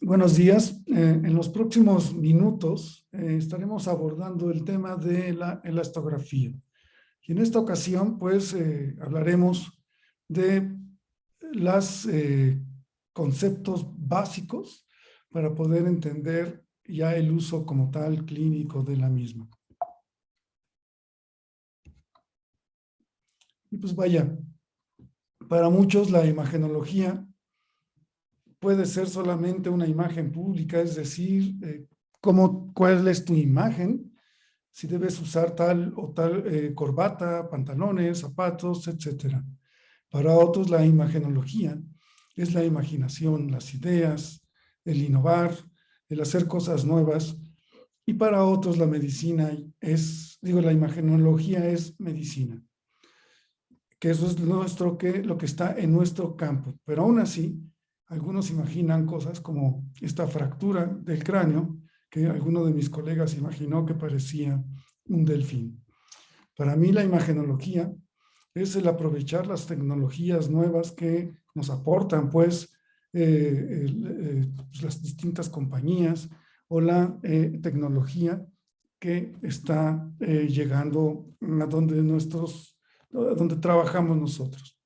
Buenos días. En los próximos minutos estaremos abordando el tema de la elastografía. Y en esta ocasión, pues, hablaremos de los conceptos básicos para poder entender ya el uso como tal clínico de la misma. Y pues vaya, para muchos la imagenología puede ser solamente una imagen pública, es decir, cuál es tu imagen, si debes usar tal o tal corbata, pantalones, zapatos, etc. Para otros la imagenología es la imaginación, las ideas, el innovar, el hacer cosas nuevas. Y para otros la medicina la imagenología es medicina, que eso es lo que está en nuestro campo. Pero aún así, algunos imaginan cosas como esta fractura del cráneo, que alguno de mis colegas imaginó que parecía un delfín. Para mí la imagenología es el aprovechar las tecnologías nuevas que nos aportan, pues, las distintas compañías o la tecnología que está llegando a donde trabajamos nosotros.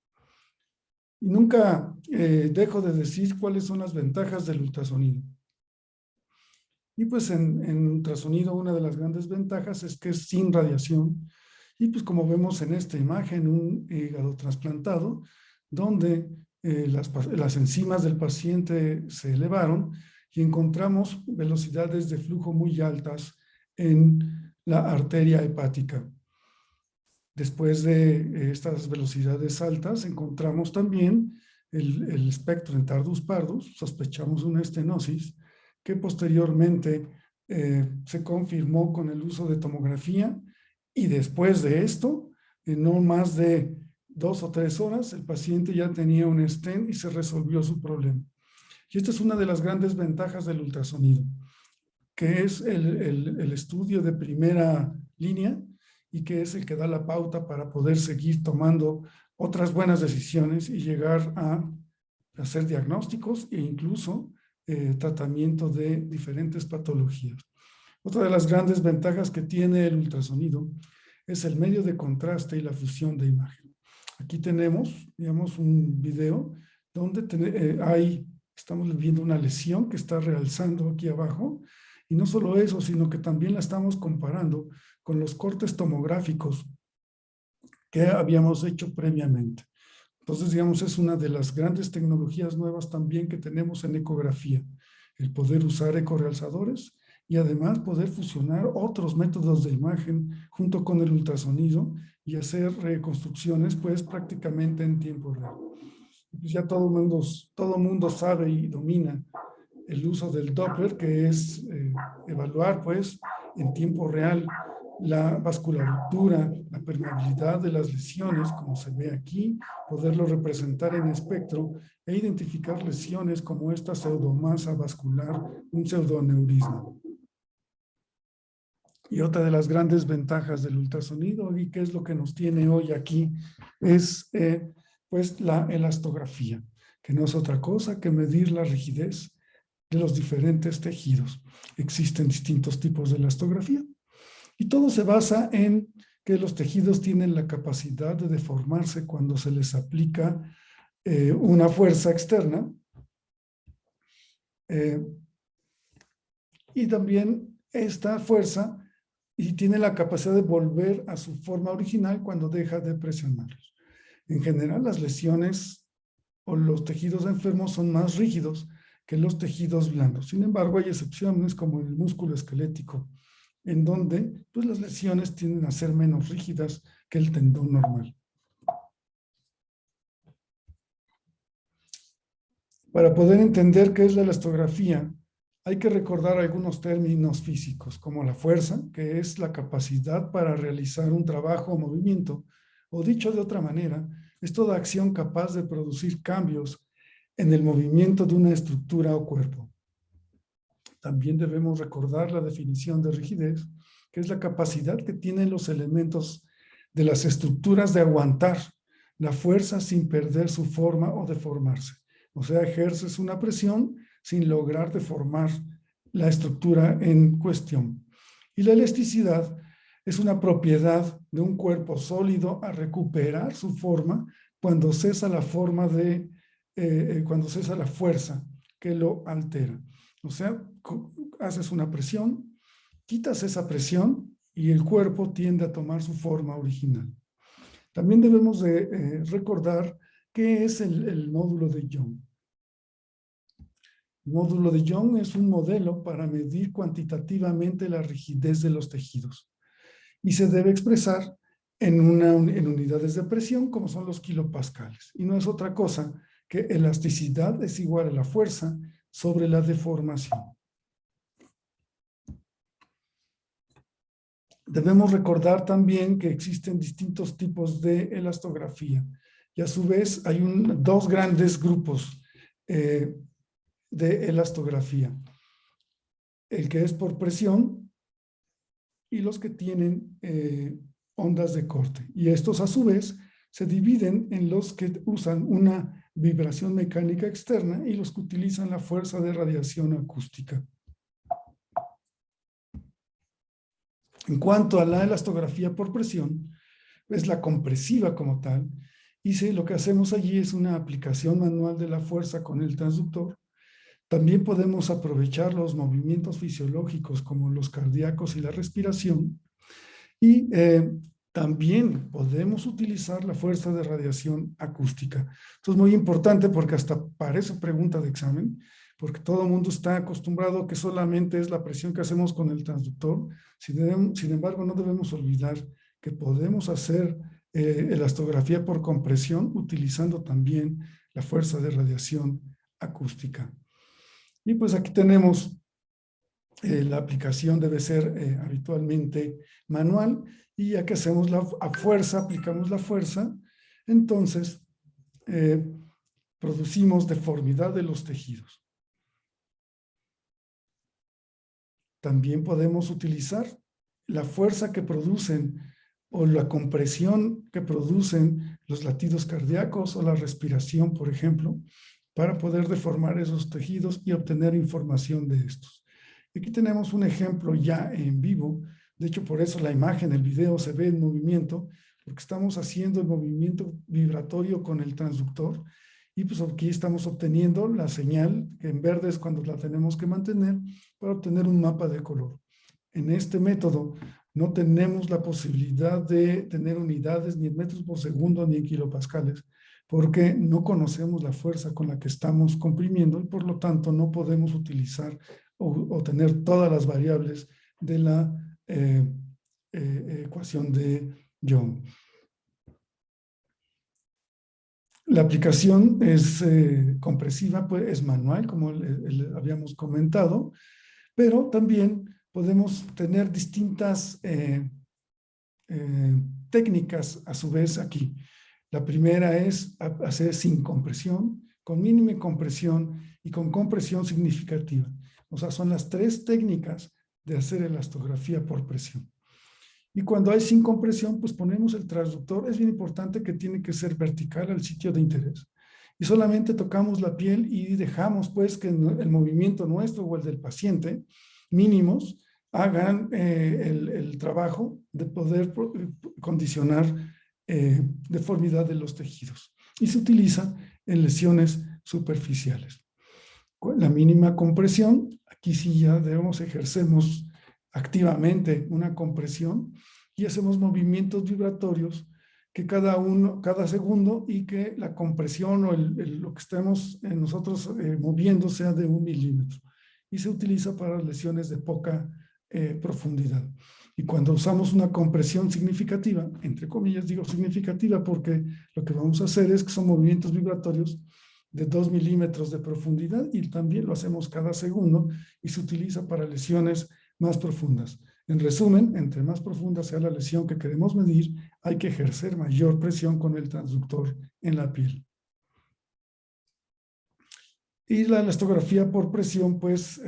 Y nunca dejo de decir cuáles son las ventajas del ultrasonido. Y pues en ultrasonido una de las grandes ventajas es que es sin radiación. Y pues como vemos en esta imagen, un hígado trasplantado, donde las enzimas del paciente se elevaron y encontramos velocidades de flujo muy altas en la arteria hepática. Después de estas velocidades altas, encontramos también el espectro en tardus pardus, sospechamos una estenosis, que posteriormente se confirmó con el uso de tomografía, y después de esto, en no más de 2 o 3 horas, el paciente ya tenía un stent y se resolvió su problema. Y esta es una de las grandes ventajas del ultrasonido, que es el estudio de primera línea, y que es el que da la pauta para poder seguir tomando otras buenas decisiones y llegar a hacer diagnósticos e incluso tratamiento de diferentes patologías. Otra de las grandes ventajas que tiene el ultrasonido es el medio de contraste y la fusión de imagen. Aquí tenemos, digamos, un video donde estamos viendo una lesión que está realzando aquí abajo, y no solo eso, sino que también la estamos comparando con los cortes tomográficos que habíamos hecho previamente. Entonces, digamos, es una de las grandes tecnologías nuevas también que tenemos en ecografía, el poder usar ecorealzadores y además poder fusionar otros métodos de imagen junto con el ultrasonido y hacer reconstrucciones pues prácticamente en tiempo real. Pues ya todo mundo sabe y domina el uso del Doppler, que es evaluar pues en tiempo real la vasculatura, la permeabilidad de las lesiones, como se ve aquí, poderlo representar en espectro e identificar lesiones como esta pseudomasa vascular, un pseudoneurisma. Y otra de las grandes ventajas del ultrasonido, y que es lo que nos tiene hoy aquí, es pues la elastografía, que no es otra cosa que medir la rigidez de los diferentes tejidos. Existen distintos tipos de elastografía y todo se basa en que los tejidos tienen la capacidad de deformarse cuando se les aplica una fuerza externa, y también esta fuerza y tiene la capacidad de volver a su forma original cuando deja de presionarlos. En general, las lesiones o los tejidos enfermos son más rígidos que los tejidos blandos. Sin embargo, hay excepciones como el músculo esquelético, en donde pues, las lesiones tienden a ser menos rígidas que el tendón normal. Para poder entender qué es la elastografía, hay que recordar algunos términos físicos, como la fuerza, que es la capacidad para realizar un trabajo o movimiento, o dicho de otra manera, es toda acción capaz de producir cambios en el movimiento de una estructura o cuerpo. También debemos recordar la definición de rigidez, que es la capacidad que tienen los elementos de las estructuras de aguantar la fuerza sin perder su forma o deformarse. O sea, ejerces una presión sin lograr deformar la estructura en cuestión. Y la elasticidad es una propiedad de un cuerpo sólido a recuperar su forma cuando cesa la forma de, cuando cesa la fuerza que lo altera. O sea, haces una presión, quitas esa presión y el cuerpo tiende a tomar su forma original. También debemos de recordar qué es el módulo de Young. El módulo de Young es un modelo para medir cuantitativamente la rigidez de los tejidos y se debe expresar en unidades de presión como son los kilopascales. Y no es otra cosa que elasticidad es igual a la fuerza sobre la deformación. Debemos recordar también que existen distintos tipos de elastografía y a su vez hay dos grandes grupos de elastografía. El que es por presión y los que tienen ondas de corte. Y estos a su vez se dividen en los que usan una vibración mecánica externa y los que utilizan la fuerza de radiación acústica. En cuanto a la elastografía por presión, es la compresiva como tal, y lo que hacemos allí es una aplicación manual de la fuerza con el transductor. También podemos aprovechar los movimientos fisiológicos como los cardíacos y la respiración, y también podemos utilizar la fuerza de radiación acústica. Esto es muy importante porque hasta parece pregunta de examen, porque todo el mundo está acostumbrado a que solamente es la presión que hacemos con el transductor. Sin embargo, no debemos olvidar que podemos hacer elastografía por compresión utilizando también la fuerza de radiación acústica. Y pues aquí tenemos la aplicación debe ser habitualmente manual, y ya que hacemos a fuerza, aplicamos la fuerza, entonces producimos deformidad de los tejidos. También podemos utilizar la fuerza que producen o la compresión que producen los latidos cardíacos o la respiración, por ejemplo, para poder deformar esos tejidos y obtener información de estos. Aquí tenemos un ejemplo ya en vivo. De hecho, por eso la imagen, el video se ve en movimiento, porque estamos haciendo el movimiento vibratorio con el transductor. Y pues aquí estamos obteniendo la señal, que en verde es cuando la tenemos que mantener, para obtener un mapa de color. En este método no tenemos la posibilidad de tener unidades ni en metros por segundo ni en kilopascales, porque no conocemos la fuerza con la que estamos comprimiendo y por lo tanto no podemos utilizar o tener todas las variables de la ecuación de Young. La aplicación es compresiva, pues es manual, como habíamos comentado, pero también podemos tener distintas técnicas a su vez aquí. La primera es hacer sin compresión, con mínima compresión y con compresión significativa. O sea, son las tres técnicas de hacer elastografía por presión. Y cuando hay sin compresión, pues ponemos el transductor. Es bien importante que tiene que ser vertical al sitio de interés. Y solamente tocamos la piel y dejamos pues que el movimiento nuestro o el del paciente mínimos hagan el trabajo de poder condicionar deformidad de los tejidos. Y se utiliza en lesiones superficiales. Con la mínima compresión, aquí sí ya ejercemos activamente una compresión y hacemos movimientos vibratorios que cada segundo, y que la compresión o lo que estemos nosotros moviendo sea de 1 milímetro. Y se utiliza para lesiones de poca profundidad. Y cuando usamos una compresión significativa, entre comillas digo significativa porque lo que vamos a hacer es que son movimientos vibratorios de 2 milímetros de profundidad y también lo hacemos cada segundo y se utiliza para lesiones más profundas. En resumen, entre más profunda sea la lesión que queremos medir, hay que ejercer mayor presión con el transductor en la piel. Y la elastografía por presión, pues,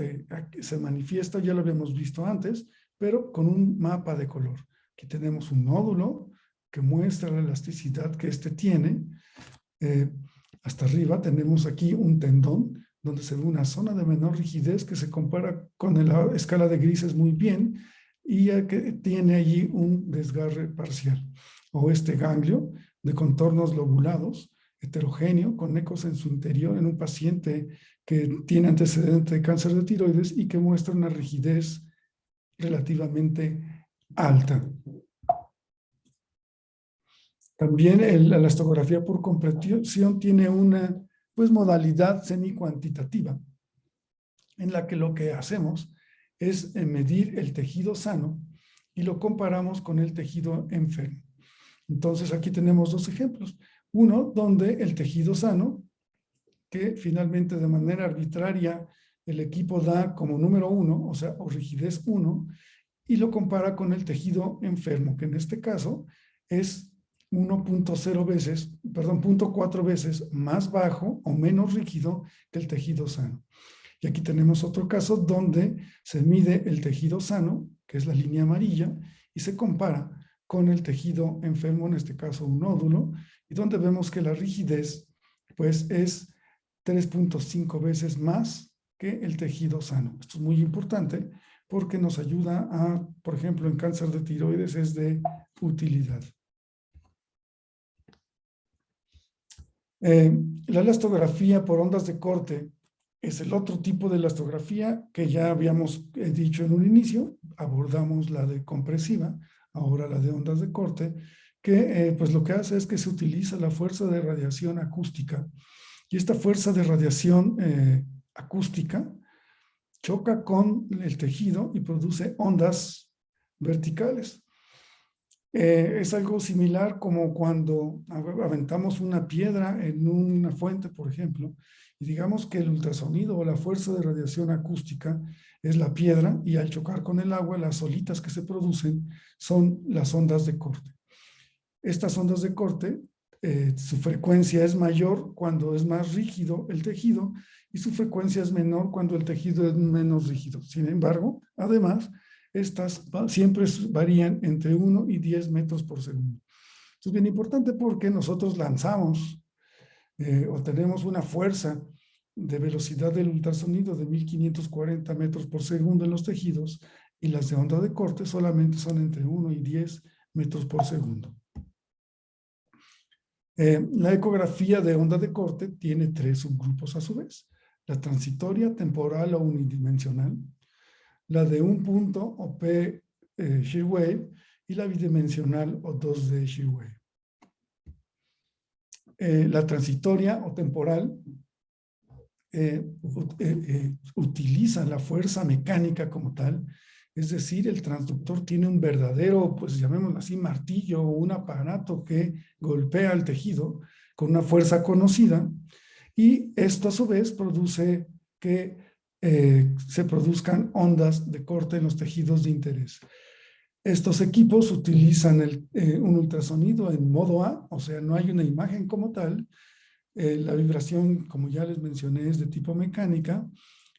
se manifiesta, ya lo habíamos visto antes, pero con un mapa de color. Aquí tenemos un nódulo que muestra la elasticidad que este tiene. Hasta arriba tenemos aquí un tendón donde se ve una zona de menor rigidez que se compara con la escala de grises muy bien y ya que tiene allí un desgarre parcial. O este ganglio de contornos lobulados, heterogéneo, con ecos en su interior en un paciente que tiene antecedente de cáncer de tiroides y que muestra una rigidez relativamente alta. También la elastografía por compresión tiene una modalidad semi-cuantitativa, en la que lo que hacemos es medir el tejido sano y lo comparamos con el tejido enfermo. Entonces aquí tenemos dos ejemplos. Uno, donde el tejido sano, que finalmente de manera arbitraria el equipo da como número 1, o sea, o rigidez 1, y lo compara con el tejido enfermo, que en este caso es 1.0 veces, perdón, 0.4 veces más bajo o menos rígido que el tejido sano. Y aquí tenemos otro caso donde se mide el tejido sano, que es la línea amarilla, y se compara con el tejido enfermo, en este caso un nódulo, y donde vemos que la rigidez pues es 3.5 veces más que el tejido sano. Esto es muy importante porque nos ayuda a, por ejemplo, en cáncer de tiroides es de utilidad. La elastografía por ondas de corte es el otro tipo de elastografía que ya habíamos dicho en un inicio. Abordamos la de compresiva, ahora la de ondas de corte, que pues lo que hace es que se utiliza la fuerza de radiación acústica. Y esta fuerza de radiación acústica choca con el tejido y produce ondas verticales. Es algo similar como cuando aventamos una piedra en una fuente, por ejemplo, y digamos que el ultrasonido o la fuerza de radiación acústica es la piedra y al chocar con el agua, las olitas que se producen son las ondas de corte. Estas ondas de corte, su frecuencia es mayor cuando es más rígido el tejido y su frecuencia es menor cuando el tejido es menos rígido. Sin embargo, además, estas siempre varían entre 1 y 10 metros por segundo. Esto es bien importante porque nosotros lanzamos o tenemos una fuerza de velocidad del ultrasonido de 1540 metros por segundo en los tejidos y las de onda de corte solamente son entre 1 y 10 metros por segundo. La ecografía de onda de corte tiene 3 subgrupos a su vez. La transitoria, temporal o unidimensional, la de un punto o P shear wave y la bidimensional o 2D shear wave. La transitoria o temporal utiliza la fuerza mecánica como tal, es decir, el transductor tiene un verdadero, pues llamémoslo así, martillo o un aparato que golpea el tejido con una fuerza conocida y esto a su vez produce que se produzcan ondas de corte en los tejidos de interés. Estos equipos utilizan un ultrasonido en modo A, o sea, no hay una imagen como tal. La vibración, como ya les mencioné, es de tipo mecánica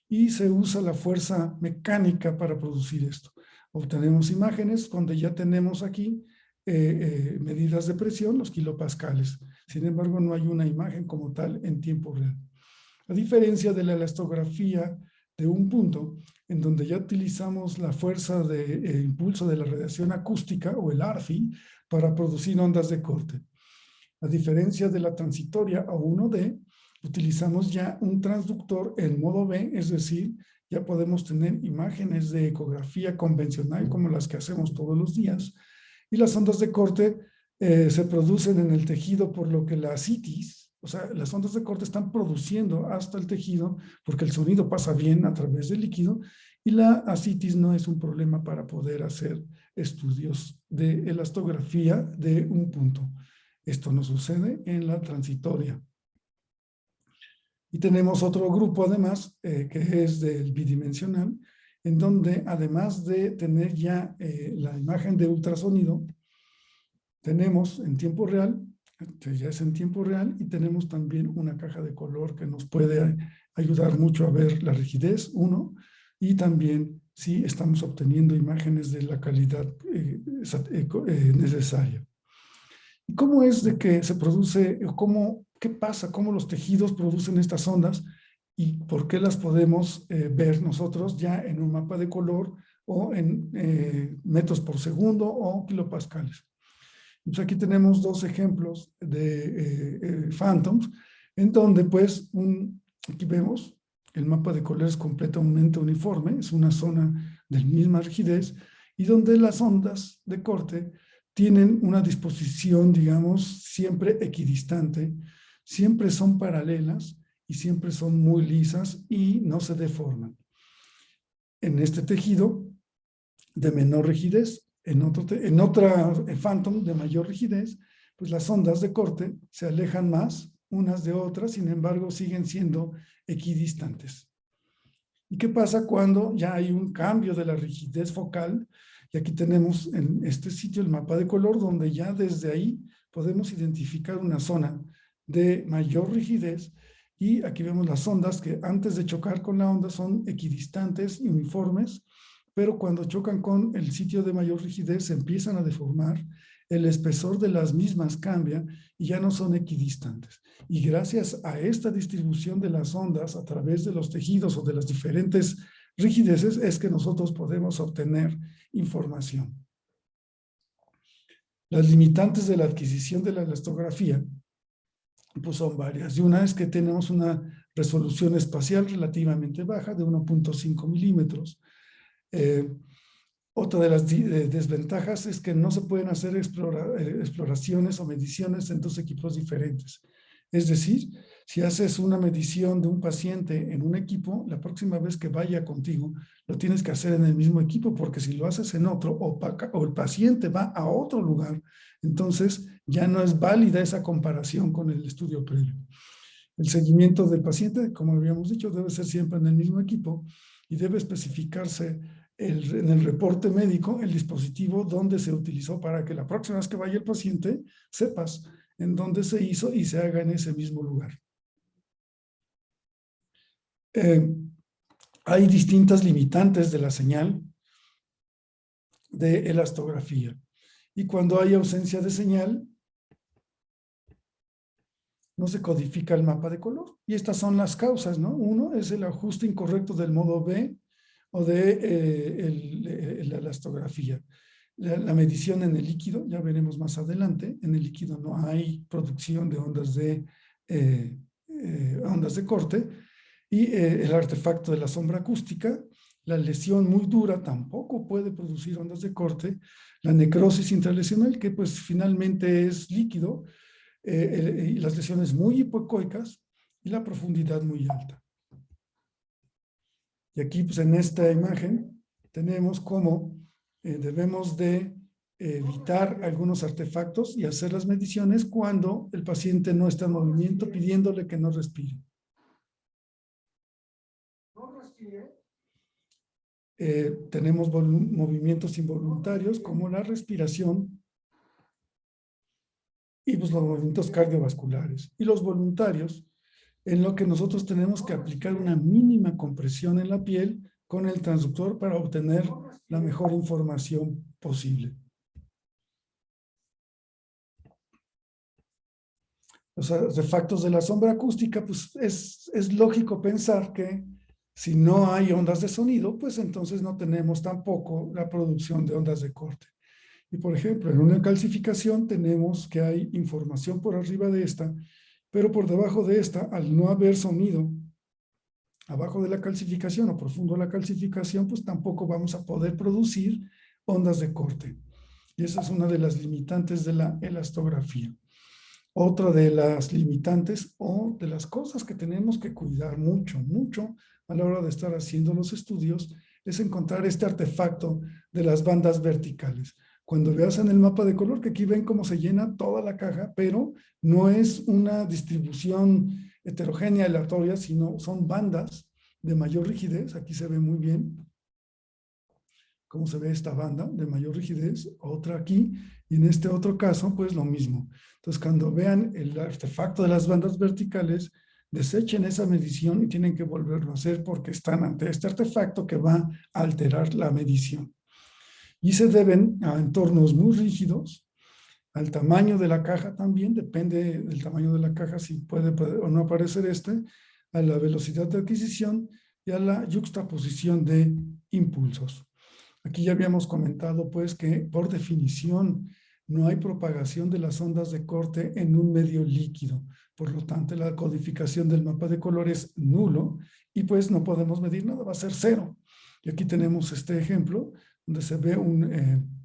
y se usa la fuerza mecánica para producir esto. Obtenemos imágenes donde ya tenemos aquí medidas de presión, los kilopascales. Sin embargo, no hay una imagen como tal en tiempo real. A diferencia de la elastografía de un punto, en donde ya utilizamos la fuerza de impulso de la radiación acústica o el ARFI para producir ondas de corte. A diferencia de la transitoria o 1D, utilizamos ya un transductor en modo B, es decir, ya podemos tener imágenes de ecografía convencional como las que hacemos todos los días. Y las ondas de corte se producen en el tejido por lo que la ascitis, o sea, las ondas de corte están produciendo hasta el tejido porque el sonido pasa bien a través del líquido y la ascitis no es un problema para poder hacer estudios de elastografía de un punto. Esto no sucede en la transitoria. Y tenemos otro grupo además, que es del bidimensional, en donde además de tener ya la imagen de ultrasonido, tenemos en tiempo real, que ya es en tiempo real, y tenemos también una caja de color que nos puede ayudar mucho a ver la rigidez, y también si estamos obteniendo imágenes de la calidad necesaria. ¿Y cómo es de que se produce, qué pasa, cómo los tejidos producen estas ondas y por qué las podemos ver nosotros ya en un mapa de color o en metros por segundo o kilopascales. Pues aquí tenemos dos ejemplos de phantoms, en donde pues aquí vemos el mapa de color es completamente uniforme, es una zona de misma rigidez, y donde las ondas de corte tienen una disposición, digamos, siempre equidistante, siempre son paralelas y siempre son muy lisas y no se deforman. En este tejido de menor rigidez, en otra phantom de mayor rigidez, pues las ondas de corte se alejan más unas de otras, sin embargo siguen siendo equidistantes. ¿Y qué pasa cuando ya hay un cambio de la rigidez focal? Y aquí tenemos en este sitio el mapa de color, donde ya desde ahí podemos identificar una zona de mayor rigidez, y aquí vemos las ondas que antes de chocar con la onda son equidistantes y uniformes, pero cuando chocan con el sitio de mayor rigidez se empiezan a deformar, el espesor de las mismas cambia y ya no son equidistantes. Y gracias a esta distribución de las ondas a través de los tejidos o de las diferentes rigideces es que nosotros podemos obtener información. Las limitantes de la adquisición de la elastografía pues son varias. Y una es que tenemos una resolución espacial relativamente baja de 1.5 milímetros. Otra de las desventajas es que no se pueden hacer exploraciones o mediciones en dos equipos diferentes. Es decir, si haces una medición de un paciente en un equipo, la próxima vez que vaya contigo, lo tienes que hacer en el mismo equipo, porque si lo haces en otro o el paciente va a otro lugar, entonces ya no es válida esa comparación con el estudio previo. El seguimiento del paciente, como habíamos dicho, debe ser siempre en el mismo equipo y debe especificarse en el reporte médico el dispositivo donde se utilizó, para que la próxima vez que vaya el paciente sepas en dónde se hizo y se haga en ese mismo lugar. Hay distintas limitantes de la señal de elastografía, y cuando hay ausencia de señal no se codifica el mapa de color, y estas son las causas, ¿no? Uno es el ajuste incorrecto del modo B o de la elastografía. La medición en el líquido, ya veremos más adelante, en el líquido no hay producción de ondas de corte, y el artefacto de la sombra acústica, la lesión muy dura tampoco puede producir ondas de corte, la necrosis intralesional, que pues finalmente es líquido, y las lesiones muy hipoecoicas y la profundidad muy alta. Y aquí pues en esta imagen tenemos cómo debemos de evitar algunos artefactos y hacer las mediciones cuando el paciente no está en movimiento, pidiéndole que no respire. Tenemos movimientos involuntarios como la respiración y pues los movimientos cardiovasculares. Y los voluntarios, en lo que nosotros tenemos que aplicar una mínima compresión en la piel con el transductor para obtener la mejor información posible. Los artefactos de la sombra acústica, pues es lógico pensar que si no hay ondas de sonido, pues entonces no tenemos tampoco la producción de ondas de corte. Y por ejemplo, en una calcificación tenemos que hay información por arriba de esta, pero por debajo de esta, al no haber sonido abajo de la calcificación o profundo de la calcificación, pues tampoco vamos a poder producir ondas de corte. Y esa es una de las limitantes de la elastografía. Otra de las limitantes o de las cosas que tenemos que cuidar mucho, mucho a la hora de estar haciendo los estudios es encontrar este artefacto de las bandas verticales. Cuando veas en el mapa de color, que aquí ven cómo se llena toda la caja, pero no es una distribución heterogénea aleatoria, sino son bandas de mayor rigidez. Aquí se ve muy bien cómo se ve esta banda de mayor rigidez, otra aquí, y en este otro caso, pues lo mismo. Entonces, cuando vean el artefacto de las bandas verticales, desechen esa medición y tienen que volverlo a hacer porque están ante este artefacto que va a alterar la medición. Y se deben a entornos muy rígidos, al tamaño de la caja también, depende del tamaño de la caja, si puede o no aparecer a la velocidad de adquisición y a la yuxtaposición de impulsos. Aquí ya habíamos comentado pues que por definición no hay propagación de las ondas de corte en un medio líquido. Por lo tanto, la codificación del mapa de color es nulo y pues no podemos medir nada, va a ser cero. Y aquí tenemos este ejemplo donde se ve un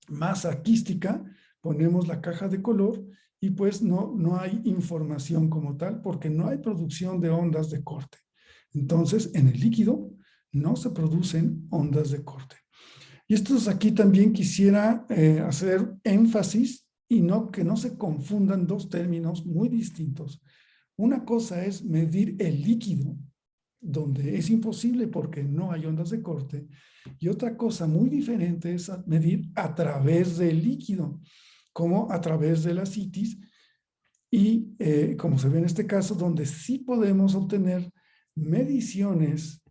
masa quística, ponemos la caja de color y pues no hay información como tal porque no hay producción de ondas de corte. Entonces, en el líquido no se producen ondas de corte. Y estos aquí también quisiera hacer énfasis y que no se confundan dos términos muy distintos. Una cosa es medir el líquido, donde es imposible porque no hay ondas de corte, y otra cosa muy diferente es medir a través del líquido, como a través de la citis, y como se ve en este caso, donde sí podemos obtener mediciones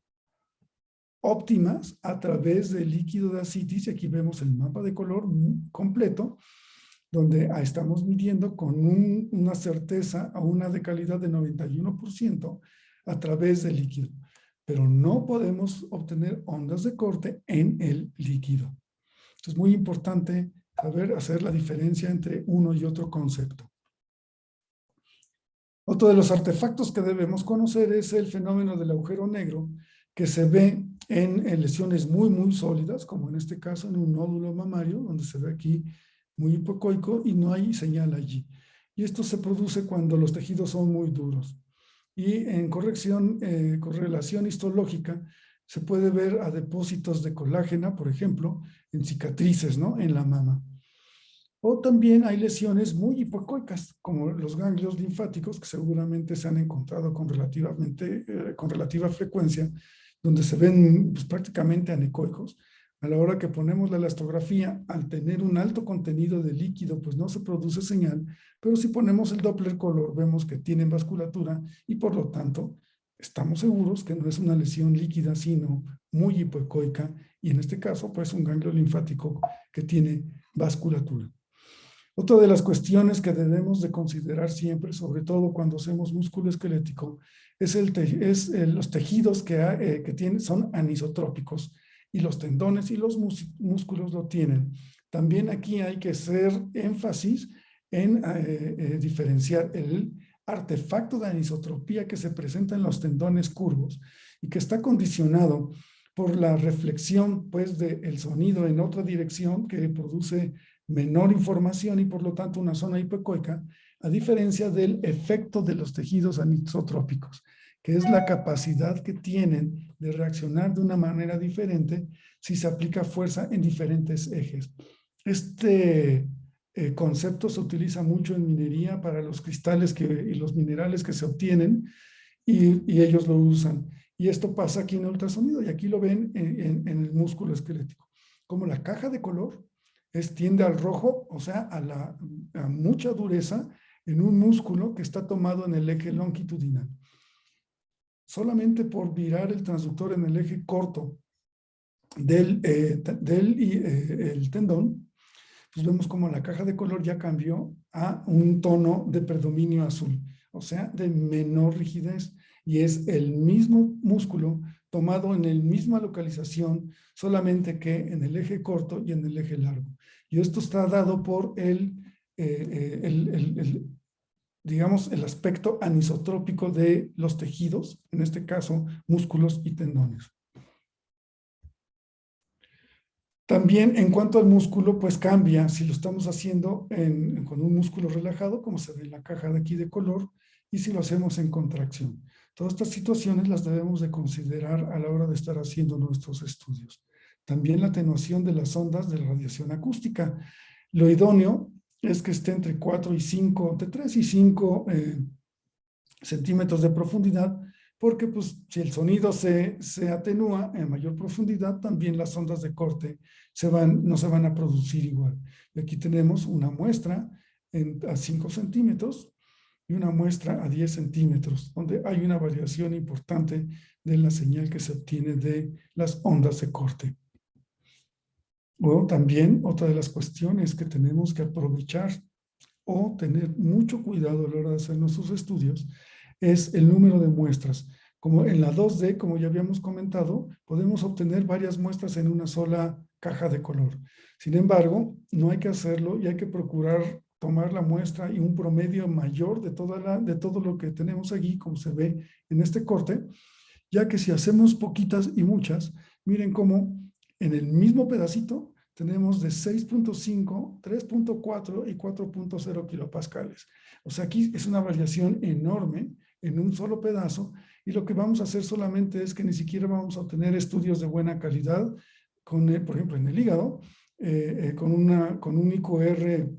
óptimas a través del líquido de ascitis, y aquí vemos el mapa de color completo, donde estamos midiendo con una certeza a una de calidad de 91% a través del líquido, pero no podemos obtener ondas de corte en el líquido. Entonces es muy importante saber hacer la diferencia entre uno y otro concepto. Otro de los artefactos que debemos conocer es el fenómeno del agujero negro, que se ve en lesiones muy sólidas, como en este caso en un nódulo mamario, donde se ve aquí muy hipocoico y no hay señal allí. Y esto se produce cuando los tejidos son muy duros. Y en correlación histológica se puede ver a depósitos de colágena, por ejemplo, en cicatrices, ¿no? En la mama. O también hay lesiones muy hipocoicas, como los ganglios linfáticos, que seguramente se han encontrado con relativa frecuencia, donde se ven pues, prácticamente anecoicos. A la hora que ponemos la elastografía, al tener un alto contenido de líquido, pues no se produce señal, pero si ponemos el Doppler color, vemos que tienen vasculatura y por lo tanto estamos seguros que no es una lesión líquida, sino muy hipocoica, y en este caso, pues un ganglio linfático que tiene vasculatura. Otra de las cuestiones que debemos de considerar siempre, sobre todo cuando hacemos músculo esquelético, es los tejidos que son anisotrópicos, y los tendones y los músculos lo tienen. También aquí hay que hacer énfasis en diferenciar el artefacto de anisotropía que se presenta en los tendones curvos y que está condicionado por la reflexión pues, del sonido en otra dirección que produce menor información y por lo tanto una zona hipocoica, a diferencia del efecto de los tejidos anisotrópicos, que es la capacidad que tienen de reaccionar de una manera diferente si se aplica fuerza en diferentes ejes. Este concepto se utiliza mucho en minería para los cristales y los minerales que se obtienen y ellos lo usan. Y esto pasa aquí en ultrasonido y aquí lo ven en el músculo esquelético. Como la caja de color tiende al rojo, o sea, a mucha dureza en un músculo que está tomado en el eje longitudinal. Solamente por virar el transductor en el eje corto el tendón, pues vemos como la caja de color ya cambió a un tono de predominio azul, o sea, de menor rigidez, y es el mismo músculo tomado en la misma localización, solamente que en el eje corto y en el eje largo. Y esto está dado por digamos, el aspecto anisotrópico de los tejidos, en este caso, músculos y tendones. También en cuanto al músculo, pues cambia si lo estamos haciendo con un músculo relajado, como se ve en la caja de aquí de color, y si lo hacemos en contracción. Todas estas situaciones las debemos de considerar a la hora de estar haciendo nuestros estudios. También la atenuación de las ondas de radiación acústica. Lo idóneo es que esté entre 3 y 5 centímetros de profundidad, porque pues, si el sonido se atenúa en mayor profundidad, también las ondas de corte no se van a producir igual. Y aquí tenemos una muestra a 5 centímetros y una muestra a 10 centímetros, donde hay una variación importante de la señal que se obtiene de las ondas de corte. O también otra de las cuestiones que tenemos que aprovechar o tener mucho cuidado a la hora de hacer nuestros estudios es el número de muestras. Como en la 2D, como ya habíamos comentado, podemos obtener varias muestras en una sola caja de color. Sin embargo, no hay que hacerlo y hay que procurar tomar la muestra y un promedio mayor de todo lo que tenemos aquí, como se ve en este corte, ya que si hacemos poquitas y muchas, miren cómo en el mismo pedacito tenemos de 6.5, 3.4 y 4.0 kilopascales. O sea, aquí es una variación enorme en un solo pedazo y lo que vamos a hacer solamente es que ni siquiera vamos a obtener estudios de buena calidad, por ejemplo, en el hígado, con un IQR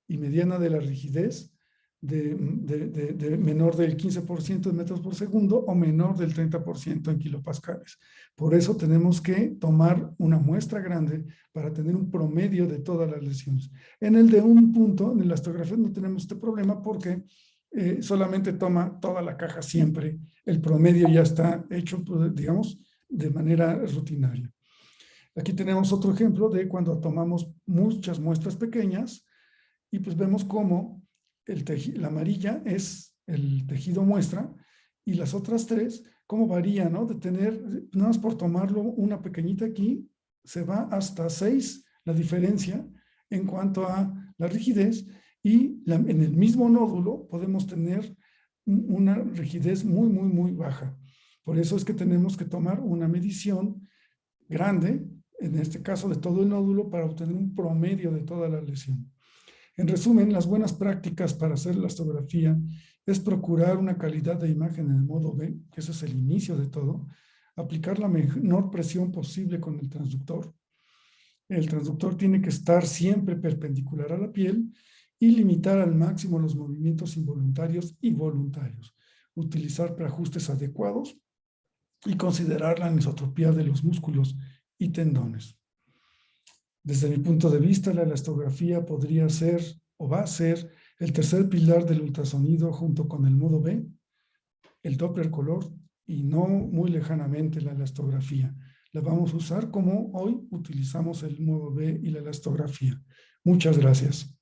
y mediana de la rigidez de menor del 15% en metros por segundo o menor del 30% en kilopascales. Por eso tenemos que tomar una muestra grande para tener un promedio de todas las lesiones. En el de un punto, en la elastografía no tenemos este problema porque solamente toma toda la caja siempre. El promedio ya está hecho, pues, digamos, de manera rutinaria. Aquí tenemos otro ejemplo de cuando tomamos muchas muestras pequeñas y pues vemos cómo la amarilla es el tejido muestra y las otras tres, cómo varía, ¿no? De tener, nada más por tomarlo una pequeñita aquí, se va hasta 6 la diferencia en cuanto a la rigidez y en el mismo nódulo podemos tener una rigidez muy, muy, muy baja. Por eso es que tenemos que tomar una medición grande, en este caso de todo el nódulo, para obtener un promedio de toda la lesión. En resumen, las buenas prácticas para hacer la elastografía es procurar una calidad de imagen en el modo B, que ese es el inicio de todo, aplicar la menor presión posible con el transductor. El transductor tiene que estar siempre perpendicular a la piel y limitar al máximo los movimientos involuntarios y voluntarios. Utilizar preajustes adecuados y considerar la anisotropía de los músculos y tendones. Desde mi punto de vista, la elastografía podría ser o va a ser el tercer pilar del ultrasonido junto con el modo B, el Doppler color y no muy lejanamente la elastografía. La vamos a usar como hoy utilizamos el modo B y la elastografía. Muchas gracias.